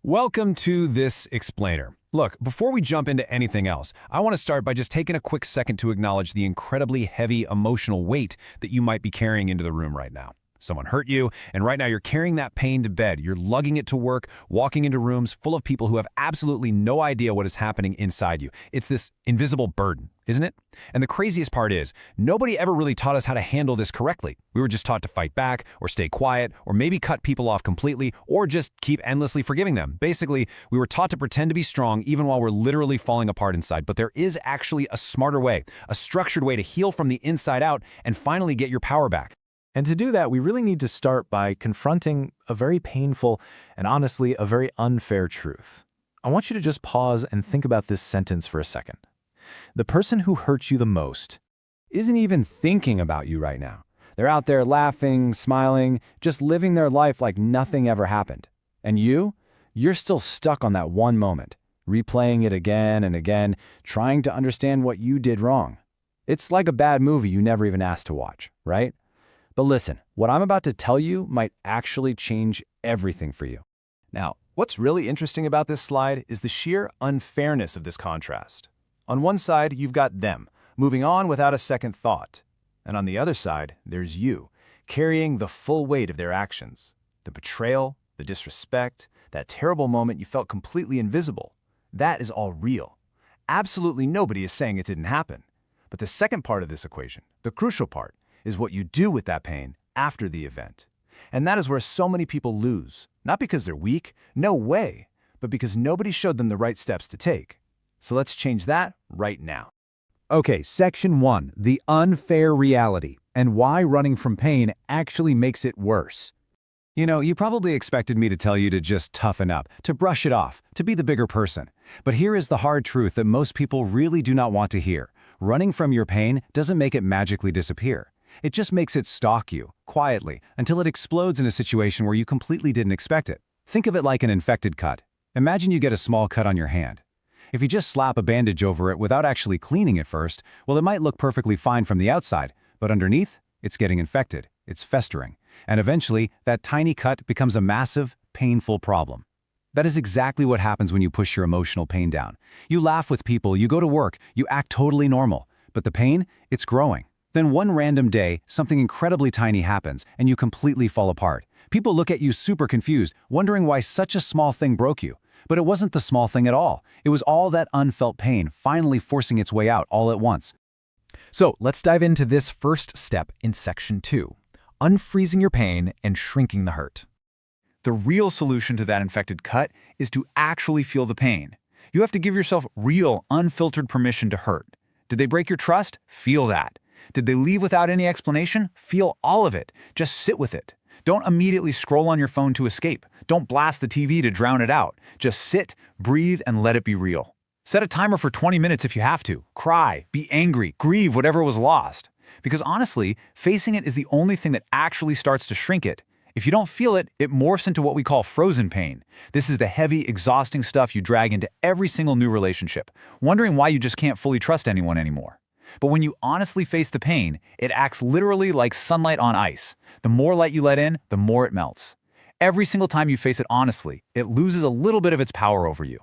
Welcome to this explainer. Look, before we jump into anything else, I want to start by just taking a quick second to acknowledge the incredibly heavy emotional weight that you might be carrying into the room right now. Someone hurt you, and right now you're carrying that pain to bed. You're lugging it to work, walking into rooms full of people who have absolutely no idea what is happening inside you. It's this invisible burden, isn't it? And the craziest part is, nobody ever really taught us how to handle this correctly. We were just taught to fight back, or stay quiet, or maybe cut people off completely, or just keep endlessly forgiving them. Basically, we were taught to pretend to be strong even while we're literally falling apart inside. But there is actually a smarter way, a structured way to heal from the inside out and finally get your power back. And to do that, we really need to start by confronting a very painful and honestly a very unfair truth. I want you to just pause and think about this sentence for a second. The person who hurts you the most Isn't even thinking about you right now. They're out there laughing, smiling, just living their life like nothing ever happened. And you're still stuck on that one moment, replaying it again and again, trying to understand what you did wrong. It's like a bad movie you never even asked to watch, right? But listen, what I'm about to tell you might actually change everything for you. Now, what's really interesting about this slide is the sheer unfairness of this contrast. On one side, you've got them, moving on without a second thought. And on the other side, there's you, carrying the full weight of their actions. The betrayal, the disrespect, that terrible moment you felt completely invisible. That is all real. Absolutely nobody is saying it didn't happen. But the second part of this equation, the crucial part, is what you do with that pain after the event. And that is where so many people lose, not because they're weak, no way, but because nobody showed them the right steps to take. So let's change that right now. Okay, Section 1, the unfair reality, and why running from pain actually makes it worse. You probably expected me to tell you to just toughen up, to brush it off, to be the bigger person. But here is the hard truth that most people really do not want to hear. Running from your pain doesn't make it magically disappear. It just makes it stalk you, quietly, until it explodes in a situation where you completely didn't expect it. Think of it like an infected cut. Imagine you get a small cut on your hand. If you just slap a bandage over it without actually cleaning it first, well, it might look perfectly fine from the outside, but underneath, it's getting infected, it's festering, and eventually, that tiny cut becomes a massive, painful problem. That is exactly what happens when you push your emotional pain down. You laugh with people, you go to work, you act totally normal, but the pain, it's growing. Then one random day, something incredibly tiny happens, and you completely fall apart. People look at you super confused, wondering why such a small thing broke you. But it wasn't the small thing at all. It was all that unfelt pain finally forcing its way out all at once. So let's dive into this first step in Section 2, unfreezing your pain and shrinking the hurt. The real solution to that infected cut is to actually feel the pain. You have to give yourself real, unfiltered permission to hurt. Did they break your trust? Feel that. Did they leave without any explanation? Feel all of it. Just sit with it. Don't immediately scroll on your phone to escape. Don't blast the TV to drown it out. Just sit, breathe, and let it be real. Set a timer for 20 minutes if you have to. Cry, be angry, grieve whatever was lost. Because honestly, facing it is the only thing that actually starts to shrink it. If you don't feel it, it morphs into what we call frozen pain. This is the heavy, exhausting stuff you drag into every single new relationship, wondering why you just can't fully trust anyone anymore. But when you honestly face the pain, it acts literally like sunlight on ice. The more light you let in, the more it melts. Every single time you face it honestly, it loses a little bit of its power over you.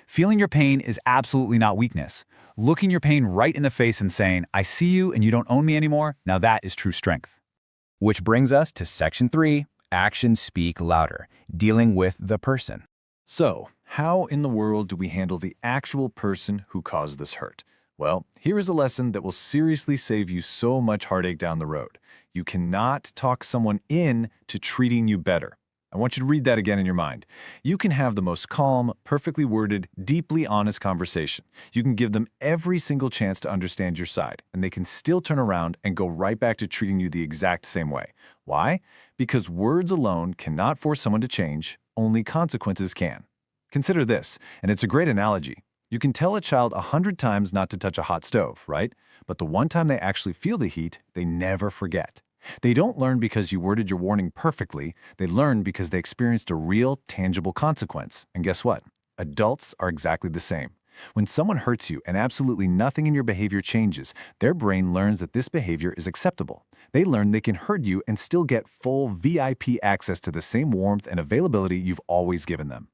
Feeling your pain is absolutely not weakness. Looking your pain right in the face and saying, "I see you and you don't own me anymore," now that is true strength. Which brings us to Section 3, actions speak louder, dealing with the person. So, how in the world do we handle the actual person who caused this hurt? Well, here is a lesson that will seriously save you so much heartache down the road. You cannot talk someone in to treating you better. I want you to read that again in your mind. You can have the most calm, perfectly worded, deeply honest conversation. You can give them every single chance to understand your side, and they can still turn around and go right back to treating you the exact same way. Why? Because words alone cannot force someone to change, only consequences can. Consider this, and it's a great analogy. You can tell a child 100 times not to touch a hot stove, right? But the one time they actually feel the heat, they never forget. They don't learn because you worded your warning perfectly. They learn because they experienced a real, tangible consequence. And guess what? Adults are exactly the same. When someone hurts you and absolutely nothing in your behavior changes, their brain learns that this behavior is acceptable. They learn they can hurt you and still get full VIP access to the same warmth and availability you've always given them.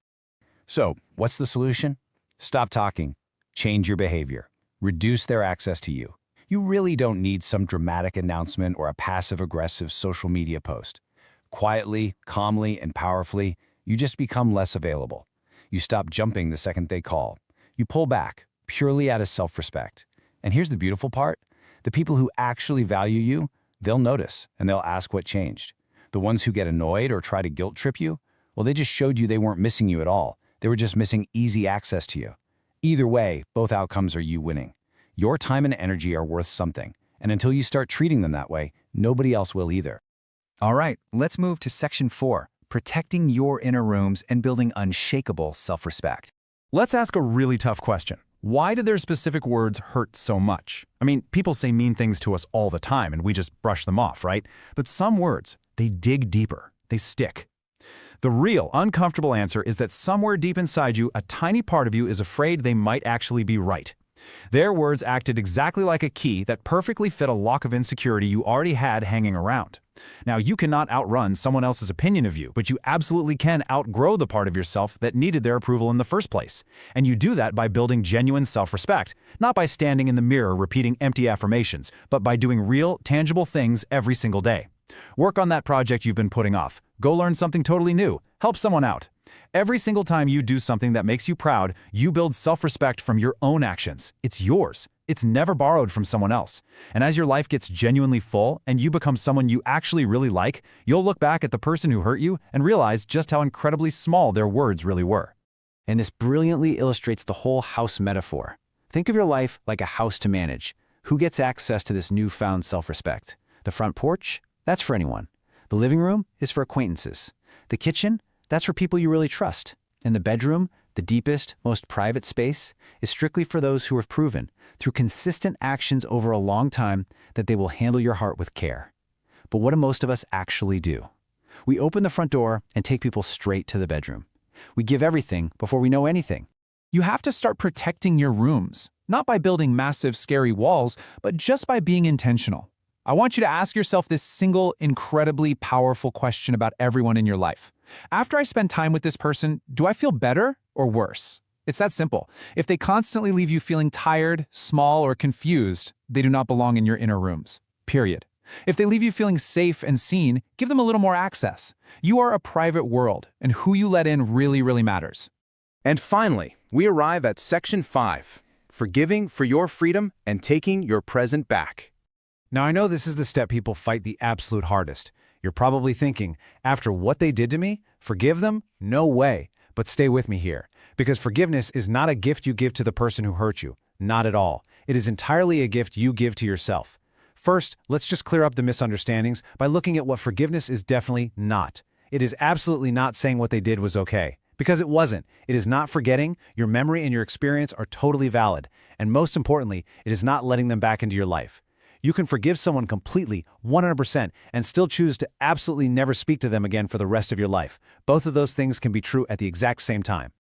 So, what's the solution? Stop talking. Change your behavior. Reduce their access to you. You really don't need some dramatic announcement or a passive-aggressive social media post. Quietly, calmly, and powerfully, you just become less available. You stop jumping the second they call. You pull back, purely out of self-respect. And here's the beautiful part. The people who actually value you, they'll notice, and they'll ask what changed. The ones who get annoyed or try to guilt trip you, well, they just showed you they weren't missing you at all. They were just missing easy access to you. Either way, both outcomes are you winning. Your time and energy are worth something, and until you start treating them that way, nobody else will either. All right, let's move to Section 4, protecting your inner rooms and building unshakable self-respect. Let's ask a really tough question. Why do their specific words hurt so much? I mean, people say mean things to us all the time and we just brush them off, right? But some words, they dig deeper. They stick. The real, uncomfortable answer is that somewhere deep inside you, a tiny part of you is afraid they might actually be right. Their words acted exactly like a key that perfectly fit a lock of insecurity you already had hanging around. Now, you cannot outrun someone else's opinion of you, but you absolutely can outgrow the part of yourself that needed their approval in the first place. And you do that by building genuine self-respect, not by standing in the mirror repeating empty affirmations, but by doing real, tangible things every single day. Work on that project you've been putting off. Go learn something totally new. Help someone out. Every single time you do something that makes you proud, you build self-respect from your own actions. It's yours. It's never borrowed from someone else. And as your life gets genuinely full and you become someone you actually really like, you'll look back at the person who hurt you and realize just how incredibly small their words really were. And this brilliantly illustrates the whole house metaphor. Think of your life like a house to manage. Who gets access to this newfound self-respect? The front porch? That's for anyone. The living room is for acquaintances. The kitchen? That's for people you really trust. And the bedroom, the deepest, most private space, is strictly for those who have proven, through consistent actions over a long time, that they will handle your heart with care. But what do most of us actually do? We open the front door and take people straight to the bedroom. We give everything before we know anything. You have to start protecting your rooms, not by building massive, scary walls, but just by being intentional. I want you to ask yourself this single, incredibly powerful question about everyone in your life. After I spend time with this person, do I feel better or worse? It's that simple. If they constantly leave you feeling tired, small, or confused, they do not belong in your inner rooms. Period. If they leave you feeling safe and seen, give them a little more access. You are a private world, and who you let in really, really matters. And finally, we arrive at Section 5, forgiving for your freedom and taking your present back. Now, I know this is the step people fight the absolute hardest. You're probably thinking, after what they did to me, forgive them? No way. But stay with me here, because forgiveness is not a gift you give to the person who hurt you. Not at all. It is entirely a gift you give to yourself. First, let's just clear up the misunderstandings by looking at what forgiveness is definitely not. It is absolutely not saying what they did was okay, because it wasn't. It is not forgetting. Your memory and your experience are totally valid. And most importantly, it is not letting them back into your life. You can forgive someone completely, 100%, and still choose to absolutely never speak to them again for the rest of your life. Both of those things can be true at the exact same time.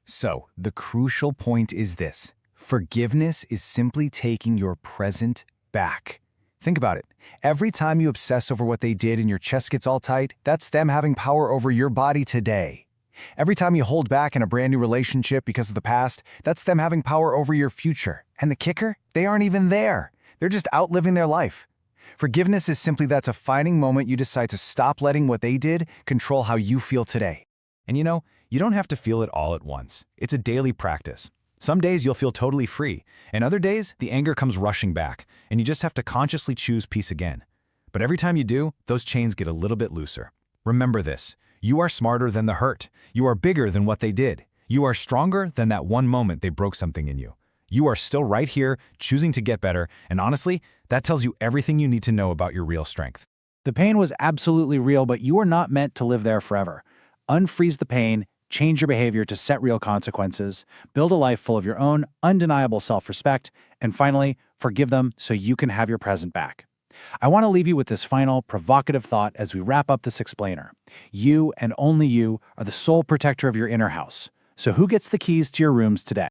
So, the crucial point is this. Forgiveness is simply taking your present back. Think about it. Every time you obsess over what they did and your chest gets all tight, that's them having power over your body today. Every time you hold back in a brand new relationship because of the past, that's them having power over your future. And the kicker? They aren't even there. They're just outliving their life. Forgiveness is simply that defining moment you decide to stop letting what they did control how you feel today. And you know, you don't have to feel it all at once. It's a daily practice. Some days you'll feel totally free, and other days the anger comes rushing back, and you just have to consciously choose peace again. But every time you do, those chains get a little bit looser. Remember this, you are smarter than the hurt. You are bigger than what they did. You are stronger than that one moment they broke something in you. You are still right here, choosing to get better, and honestly, that tells you everything you need to know about your real strength. The pain was absolutely real, but you are not meant to live there forever. Unfreeze the pain, change your behavior to set real consequences, build a life full of your own undeniable self-respect, and finally, forgive them so you can have your present back. I want to leave you with this final, provocative thought as we wrap up this explainer. You and only you are the sole protector of your inner house. So who gets the keys to your rooms today?